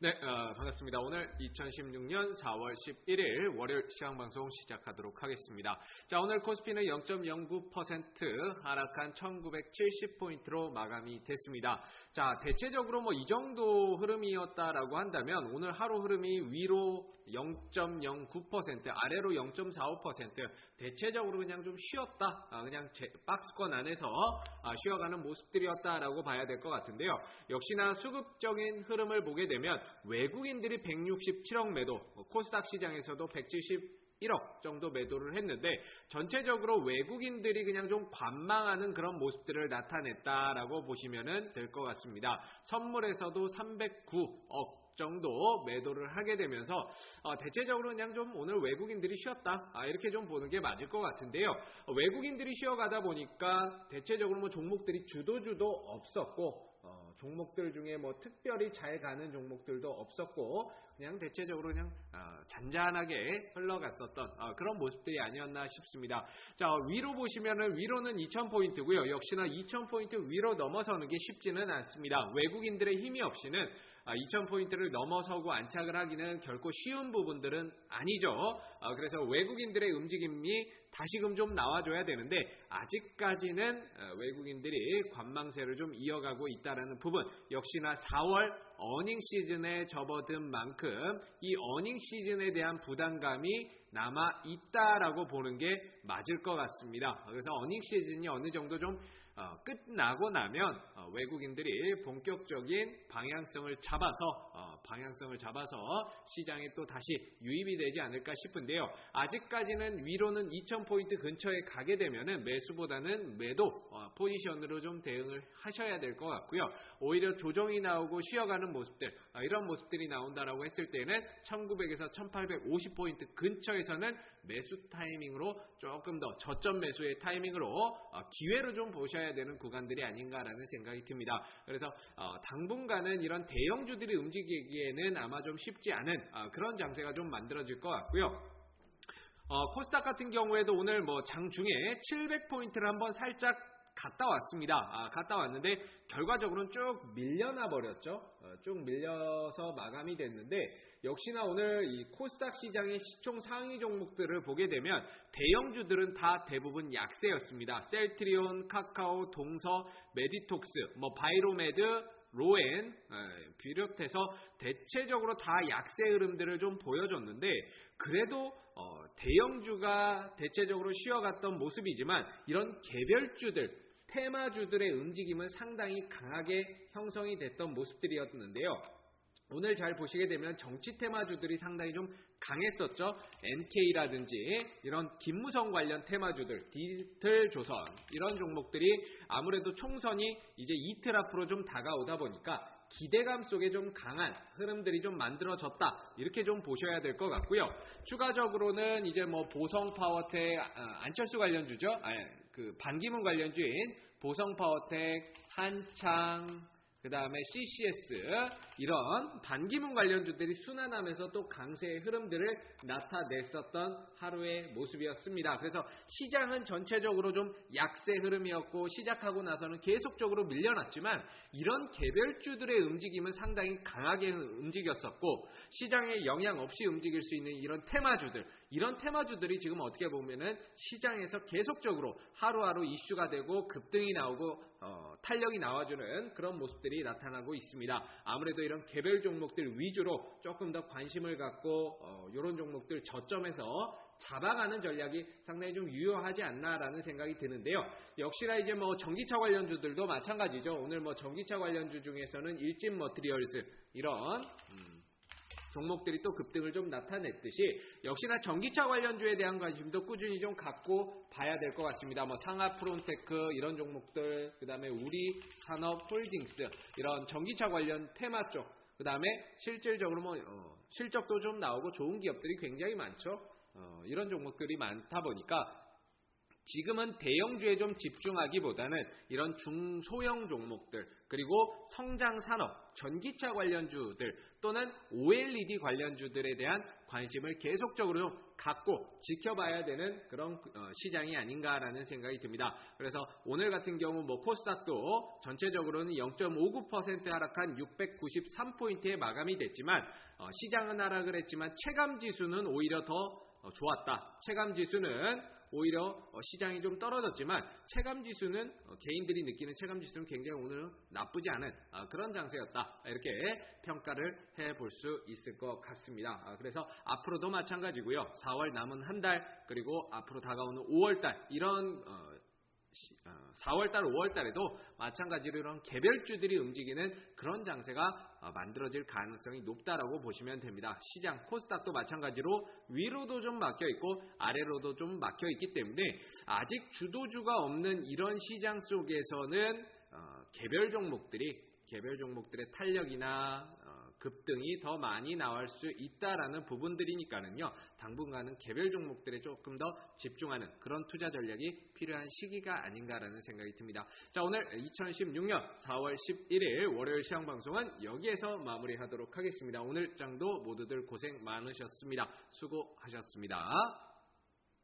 네, 반갑습니다. 오늘 2016년 4월 11일 월요일 시황방송 시작하도록 하겠습니다. 자, 오늘 코스피는 0.09% 하락한 1970포인트로 마감이 됐습니다. 자, 대체적으로 이 정도 흐름이었다라고 한다면 오늘 하루 흐름이 위로 0.09%, 아래로 0.45%, 대체적으로 그냥 좀 쉬었다, 그냥 박스권 안에서 쉬어가는 모습들이었다라고 봐야 될 것 같은데요. 역시나 수급적인 흐름을 보게 되면 외국인들이 167억 매도, 코스닥 시장에서도 171억 정도 매도를 했는데 전체적으로 외국인들이 그냥 좀 관망하는 그런 모습들을 나타냈다라고 보시면 될 것 같습니다. 선물에서도 309억 정도 매도를 하게 되면서 대체적으로 그냥 좀 오늘 외국인들이 쉬었다, 이렇게 좀 보는 게 맞을 것 같은데요. 외국인들이 쉬어가다 보니까 대체적으로 종목들이 주도주도 없었고 종목들 중에 특별히 잘 가는 종목들도 없었고 그냥 대체적으로 그냥 잔잔하게 흘러갔었던 그런 모습들이 아니었나 싶습니다. 자, 위로 보시면은 위로는 2000포인트고요. 역시나 2000포인트 위로 넘어서는 게 쉽지는 않습니다. 외국인들의 힘이 없이는 2000포인트를 넘어서고 안착을 하기는 결코 쉬운 부분들은 아니죠. 그래서 외국인들의 움직임이 다시금 좀 나와줘야 되는데 아직까지는 외국인들이 관망세를 좀 이어가고 있다라는 부분, 역시나 4월 어닝 시즌에 접어든 만큼 이 어닝 시즌에 대한 부담감이 남아 있다라고 보는 게 맞을 것 같습니다. 그래서 어닝 시즌이 어느 정도 좀 끝나고 나면 외국인들이 본격적인 방향성을 잡아서 시장에 또 다시 유입이 되지 않을까 싶은데요. 아직까지는 위로는 2000포인트 근처에 가게 되면은 매수보다는 매도 포지션으로 좀 대응을 하셔야 될 것 같고요. 오히려 조정이 나오고 쉬어가는 모습들, 이런 모습들이 나온다라고 했을 때는 1900에서 1850포인트 근처에서는 매수 타이밍으로 조금 더 저점 매수의 타이밍으로 기회로 좀 보셔야 되는 구간들이 아닌가라는 생각이 듭니다. 그래서 당분간은 이런 대형주들이 움직이기에는 아마 좀 쉽지 않은 그런 장세가 좀 만들어질 것 같고요. 코스닥 같은 경우에도 오늘 장중에 700포인트를 한번 살짝 갔다 왔습니다. 갔다 왔는데 결과적으로는 쭉 밀려나 버렸죠. 쭉 밀려서 마감이 됐는데 역시나 오늘 이 코스닥 시장의 시총 상위 종목들을 보게 되면 대형주들은 다 대부분 약세였습니다. 셀트리온, 카카오, 동서, 메디톡스, 바이로메드, 로엔 비롯해서 대체적으로 다 약세 흐름들을 좀 보여줬는데 그래도 대형주가 대체적으로 쉬어갔던 모습이지만 이런 개별주들, 테마주들의 움직임은 상당히 강하게 형성이 됐던 모습들이었는데요. 오늘 잘 보시게 되면 정치 테마주들이 상당히 좀 강했었죠. NK라든지 이런 김무성 관련 테마주들, 디지털조선 이런 종목들이 아무래도 총선이 이제 이틀 앞으로 좀 다가오다 보니까 기대감 속에 좀 강한 흐름들이 좀 만들어졌다, 이렇게 좀 보셔야 될 것 같고요. 추가적으로는 이제 보성파워텍, 안철수 관련주죠. 반기문 관련주인 보성파워텍, 한창, 그 다음에 CCS 이런 반기문 관련주들이 순환하면서 또 강세의 흐름들을 나타냈었던 하루의 모습이었습니다. 그래서 시장은 전체적으로 좀 약세 흐름이었고 시작하고 나서는 계속적으로 밀려났지만 이런 개별주들의 움직임은 상당히 강하게 움직였었고 시장에 영향 없이 움직일 수 있는 이런 테마주들이 지금 어떻게 보면은 시장에서 계속적으로 하루하루 이슈가 되고 급등이 나오고 탄력이 나와주는 그런 모습들이 나타나고 있습니다. 아무래도 이런 개별 종목들 위주로 조금 더 관심을 갖고 이런 종목들 저점에서 잡아가는 전략이 상당히 좀 유효하지 않나라는 생각이 드는데요. 역시나 이제 전기차 관련주들도 마찬가지죠. 오늘 전기차 관련주 중에서는 일진 머티리얼스 이런 종목들이 또 급등을 좀 나타냈듯이 역시나 전기차 관련주에 대한 관심도 꾸준히 좀 갖고 봐야 될 것 같습니다. 상하 프론테크 이런 종목들, 그 다음에 우리 산업 홀딩스 이런 전기차 관련 테마 쪽, 그 다음에 실질적으로 실적도 좀 나오고 좋은 기업들이 굉장히 많죠. 이런 종목들이 많다 보니까 지금은 대형주에 좀 집중하기보다는 이런 중소형 종목들 그리고 성장 산업, 전기차 관련주들 또는 OLED 관련주들에 대한 관심을 계속적으로 갖고 지켜봐야 되는 그런 시장이 아닌가라는 생각이 듭니다. 그래서 오늘 같은 경우 코스닥도 전체적으로는 0.59% 하락한 693포인트에 마감이 됐지만 시장은 하락을 했지만 체감지수는 오히려 더 좋았다. 체감지수는 오히려 시장이 좀 떨어졌지만 체감지수는 개인들이 느끼는 체감지수는 굉장히 오늘은 나쁘지 않은 그런 장세였다. 이렇게 평가를 해볼 수 있을 것 같습니다. 그래서 앞으로도 마찬가지고요. 4월 남은 한 달 그리고 앞으로 다가오는 5월달 이런 4월달, 5월달에도 마찬가지로 이런 개별주들이 움직이는 그런 장세가 만들어질 가능성이 높다라고 보시면 됩니다. 시장, 코스닥도 마찬가지로 위로도 좀 막혀있고 아래로도 좀 막혀있기 때문에 아직 주도주가 없는 이런 시장 속에서는 개별 종목들의 탄력이나 급등이 더 많이 나올 수 있다라는 부분들이니까는요. 당분간은 개별 종목들에 조금 더 집중하는 그런 투자 전략이 필요한 시기가 아닌가라는 생각이 듭니다. 자, 오늘 2016년 4월 11일 월요일 시황 방송은 여기에서 마무리하도록 하겠습니다. 오늘 장도 모두들 고생 많으셨습니다. 수고하셨습니다.